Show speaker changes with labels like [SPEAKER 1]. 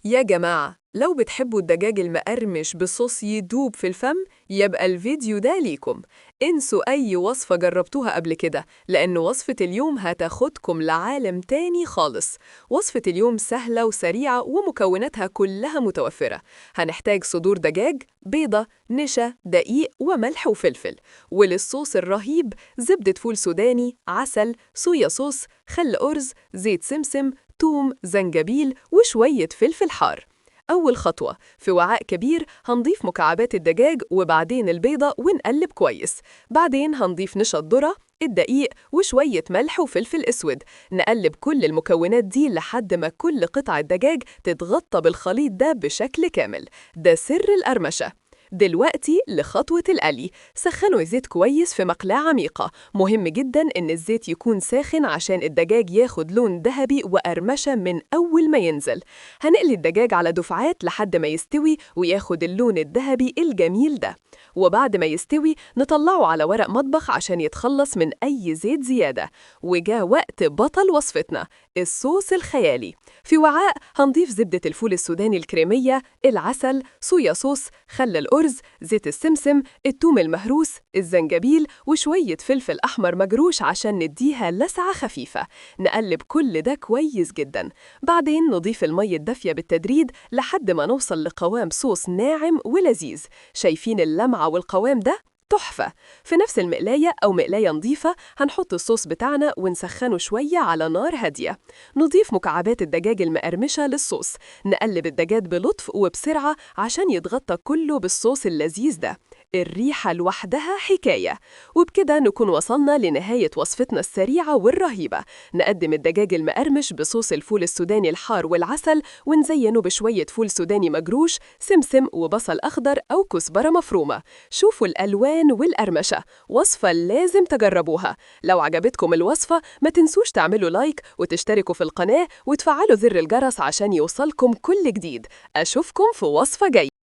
[SPEAKER 1] يا جماعة، لو بتحبوا الدجاج المقرمش بصوص يدوب في الفم يبقى الفيديو ده ليكم. انسوا أي وصفة جربتوها قبل كده، لأن وصفة اليوم هتاخدكم لعالم تاني خالص. وصفة اليوم سهلة وسريعة ومكوناتها كلها متوفرة. هنحتاج صدور دجاج، بيضة، نشا، دقيق وملح وفلفل. وللصوص الرهيب زبدة فول سوداني، عسل، صويا صوص، خل أرز، زيت سمسم، توم، زنجبيل وشوية فلفل حار. أول خطوة، في وعاء كبير هنضيف مكعبات الدجاج وبعدين البيضة ونقلب كويس. بعدين هنضيف نشا الذرة، الدقيق وشوية ملح وفلفل أسود. نقلب كل المكونات دي لحد ما كل قطعة دجاج تتغطى بالخليط ده بشكل كامل. ده سر القرمشة. دلوقتي لخطوة القلي. سخنوا زيت كويس في مقلاة عميقة. مهم جدا إن الزيت يكون ساخن عشان الدجاج ياخد لون ذهبي وقرمشة من أول ما ينزل. هنقلي الدجاج على دفعات لحد ما يستوي وياخد اللون الذهبي الجميل ده. وبعد ما يستوي نطلعه على ورق مطبخ عشان يتخلص من أي زيت زيادة. وجاء وقت بطل وصفتنا، الصوص الخيالي. في وعاء هنضيف زبدة الفول السوداني الكريمية، العسل، صويا صوص، خل الأرز، زيت السمسم، الثوم المهروس، الزنجبيل وشوية فلفل أحمر مجروش عشان نديها لسعة خفيفة. نقلب كل ده كويس جدا. بعدين نضيف المية الدافية بالتدريج لحد ما نوصل لقوام صوص ناعم ولذيذ. شايفين اللمعة والقوام ده؟ تحفة. في نفس المقلاية أو مقلاية نظيفة هنحط الصوص بتاعنا ونسخنه شوية على نار هادية. نضيف مكعبات الدجاج المقرمشة للصوص. نقلب الدجاج بلطف وبسرعة عشان يتغطى كله بالصوص اللذيذ ده. الريحة لوحدها حكاية. وبكده نكون وصلنا لنهاية وصفتنا السريعة والرهيبة. نقدم الدجاج المقرمش بصوص الفول السوداني الحار والعسل ونزينه بشوية فول سوداني مجروش، سمسم وبصل أخضر أو كزبرة مفرومة. شوفوا الألوان والقرمشة. وصفة لازم تجربوها. لو عجبتكم الوصفة ما تنسوش تعملوا لايك وتشتركوا في القناة وتفعلوا زر الجرس عشان يوصلكم كل جديد. أشوفكم في وصفة جاية.